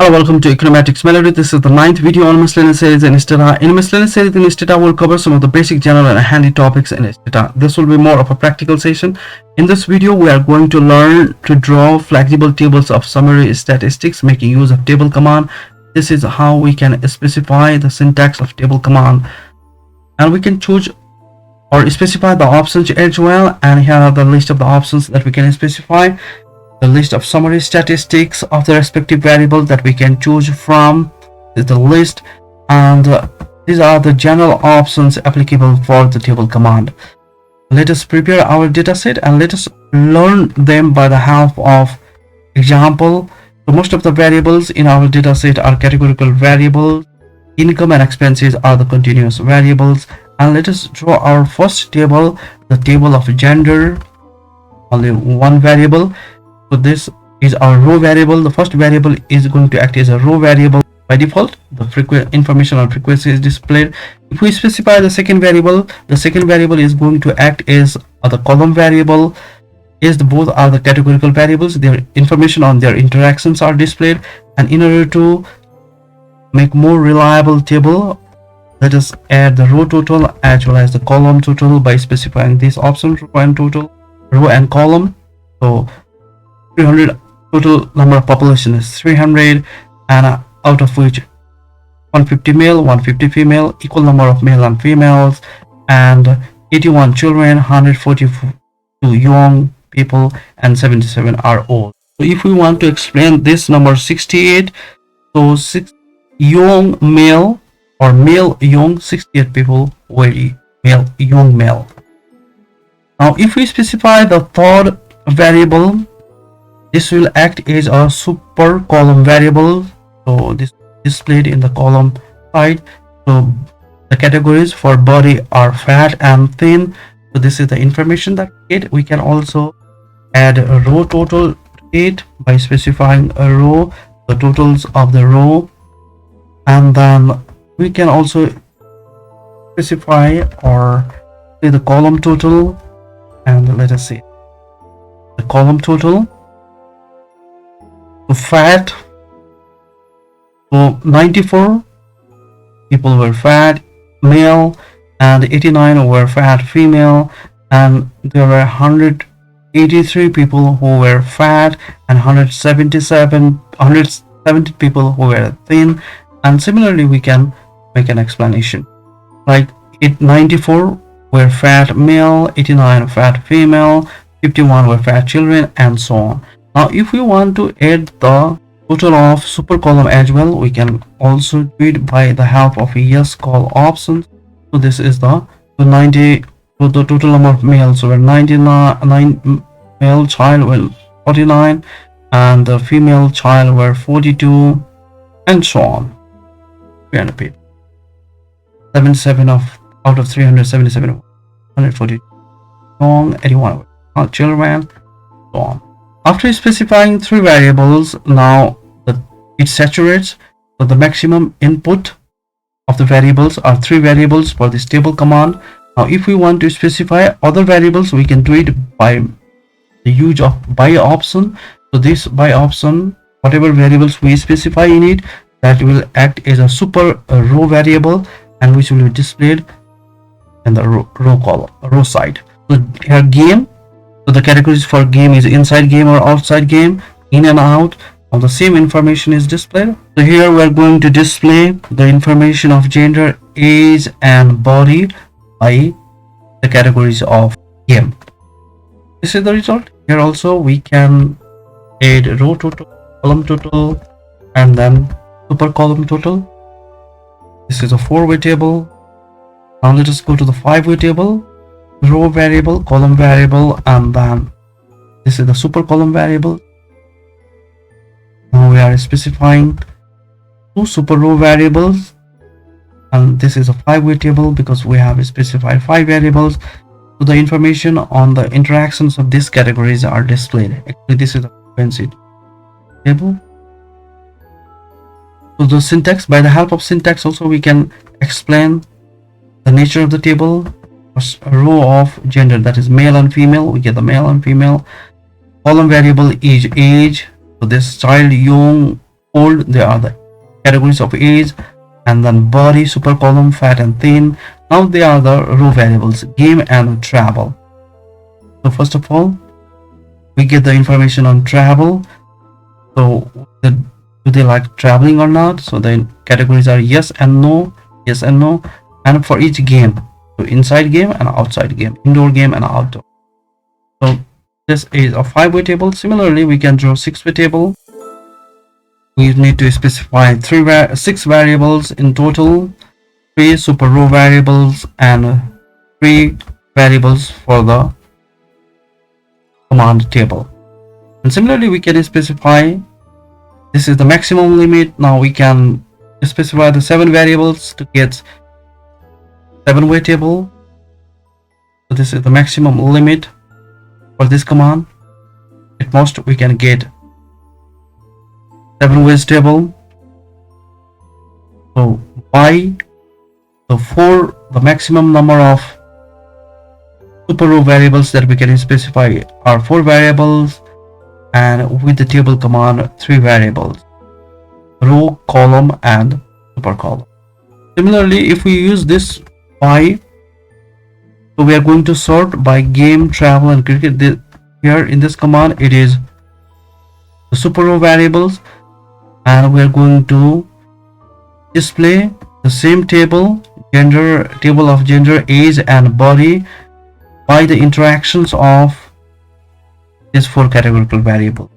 Hello, welcome to Econometrics Melody. This is the 9th video on miscellaneous series in Stata. In miscellaneous series in Stata, we'll cover some of the basic general and handy topics in Stata. This will be more of a practical session. In this video, we are going to learn to draw flexible tables of summary statistics making use of table command. This is how we can specify the syntax of table command. And we can choose or specify the options as well. And here are the list of the options that we can specify. The list of summary statistics of the respective variable that we can choose from is the list, and these are the general options applicable for the table command. Let us prepare our dataset and let us learn them by the help of example. So most of the variables in our dataset are categorical variables. Income and expenses are the continuous variables. And let us draw our first table, the table of gender, only one variable. So this is our row variable. The first variable is going to act as a row variable by default. The information on frequency is displayed. If we specify the second variable is going to act as the column variable. Both are the categorical variables. Their information on their interactions are displayed. And in order to make more reliable table, let us add the row total as well as the column total by specifying this option, row and column. So 300 total number of population is 300, and out of which 150 male, 150 female, equal number of male and females, and 81 children, 142 young people, and 77 are old. So if we want to explain this number 68, so 6 young male or male young, 68 people were male young male. Now if we specify the third variable, this will act as a super column variable. So this is displayed in the column side. So the categories for body are fat and thin. So this is the information that we get. We can also add a row total to it by specifying a row, the totals of the row, and then we can also specify or say the column total. And let us see the column total. So fat, so 94 people were fat male, and 89 were fat female, and there were 183 people who were fat and 170 people who were thin. And similarly we can make an explanation like 94 were fat male, 89 fat female, 51 were fat children, and so on. Now if we want to add the total of super column as well, we can also do it by the help of scol options. So this is the total number of males were 99, male child were 49, and the female child were 42, and so on. 300 77 out of 377, 140 young, 81 children, so on. After specifying three variables, now it saturates. So the maximum input of the variables are three variables for this table command. Now if we want to specify other variables, we can do it by the use of by option. So this by option, whatever variables we specify in it, that will act as a super row variable, and which will be displayed in the row side. So here game. So the categories for game is inside game or outside game, in and out. Now the same information is displayed. So here we are going to display the information of gender, age, and body by the categories of game. This is the result. Here also we can add row total, column total, and then super column total. This is a 4-way table. Now let us go to the 5-way table. Row variable, column variable, and then this is the super column variable. Now we are specifying two super row variables, and this is a 5-way table because we have specified 5 variables. So the information on the interactions of these categories are displayed. Actually this is a frequency table. So the syntax, by the help of syntax also we can explain the nature of the table. A row of gender, that is male and female, we get the male and female. Column variable is age, so this child young old, they are the categories of age, and then body, super column, fat and thin. Now they are the row variables, game and travel. So first of all, we get the information on travel. So do they like traveling or not? So the categories are yes and no, yes and no. And for each game, so inside game and outside game, indoor game and outdoor. So this is a 5-way table. Similarly, we can draw 6-way table. We need to specify 6 variables in total, 3 super row variables and 3 variables for the command table. And similarly, we can specify, this is the maximum limit. Now we can specify the 7 variables to get 7-way table. So this is the maximum limit for this command. At most we can get 7-ways table. So by the maximum number of super row variables that we can specify are 4 variables, and with the table command 3 variables, row, column and super column. Similarly, if we use this by, so we are going to sort by game, travel and cricket. Here in this command it is the super row variables, and we are going to display the same table of gender, age and body by the interactions of these 4 categorical variables,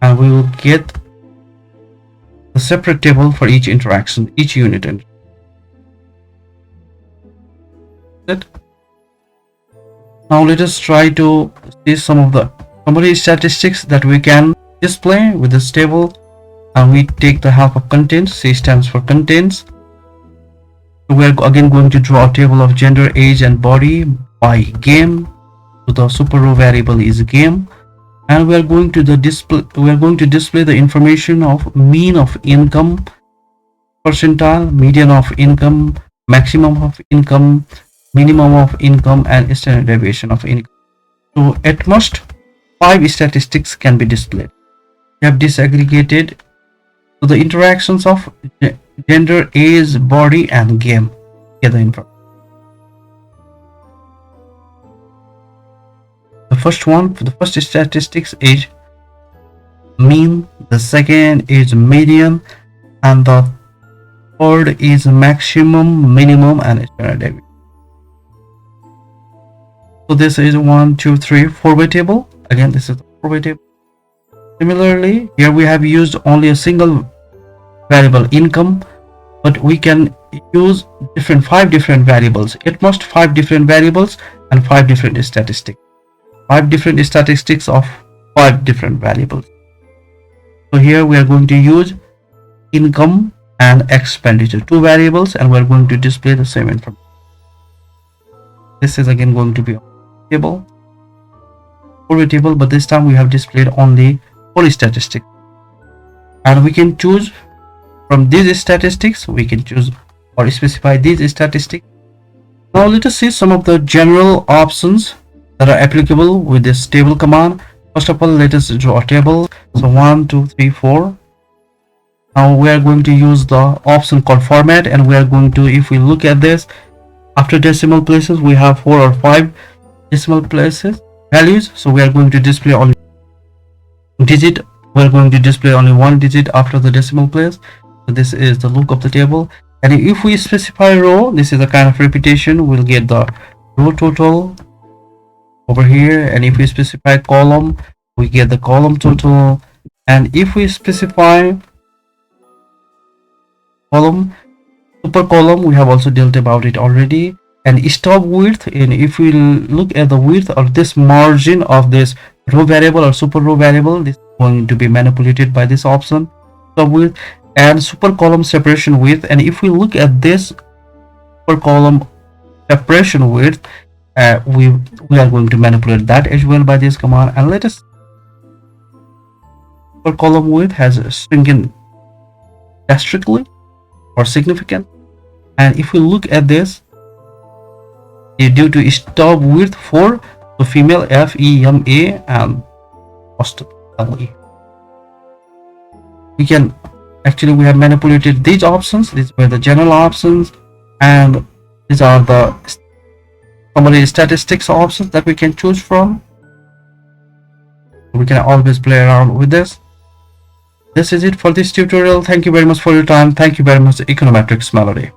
and we will get a separate table for each interaction, each unit. Now let us try to see some of the summary statistics that we can display with this table, and we take the help of contents. C stands for contents. We are again going to draw a table of gender, age and body by game. So the super row variable is game, and we are going to display the information of mean of income, percentile, median of income, maximum of income, minimum of income and standard deviation of income. So at most 5 statistics can be displayed. We have disaggregated to the interactions of gender, age, body and game. Get the info. The first statistics is mean, the second is median, and the third is maximum, minimum and standard deviation. So this is 1, 2, 3, 4-way table. Again, this is the 4-way table. Similarly, here we have used only a single variable, income, but we can use 5 different variables. At most 5 different variables and 5 different statistics. 5 different statistics of 5 different variables. So here we are going to use income and expenditure, 2 variables, and we are going to display the same information. This is again going to be a table, 4-way table, but this time we have displayed only 4 statistics, and we can choose from these statistics. We can choose or specify these statistics. Now let us see some of the general options that are applicable with this table command. First of all, let us draw a table. So 1, 2, 3, 4. Now we are going to use the option called format, and we are going to, if we look at this, after decimal places we have 4 or 5 decimal places values. So we are going to display only digit. We are going to display only 1 digit after the decimal place. So this is the look of the table. And if we specify row, this is a kind of repetition. We'll get the row total over here, and if we specify column, we get the column total. And if we specify column, super column, we have also dealt about it already. And stop width, and if we look at the width of this margin of this row variable or super row variable, this is going to be manipulated by this option, stop width. And super column separation width, and if we look at this super column separation width, we are going to manipulate that as well by this command. And let us, super column width has shrunken drastically or significant, and if we look at this, due to stop width for the female FEMA and post LE, we can Actually, we have manipulated these options. These were the general options, and these are the summary statistics options that we can choose from. We can always play around with this. This is it for this tutorial. Thank you very much for your time. Thank you very much, Econometrics Melody.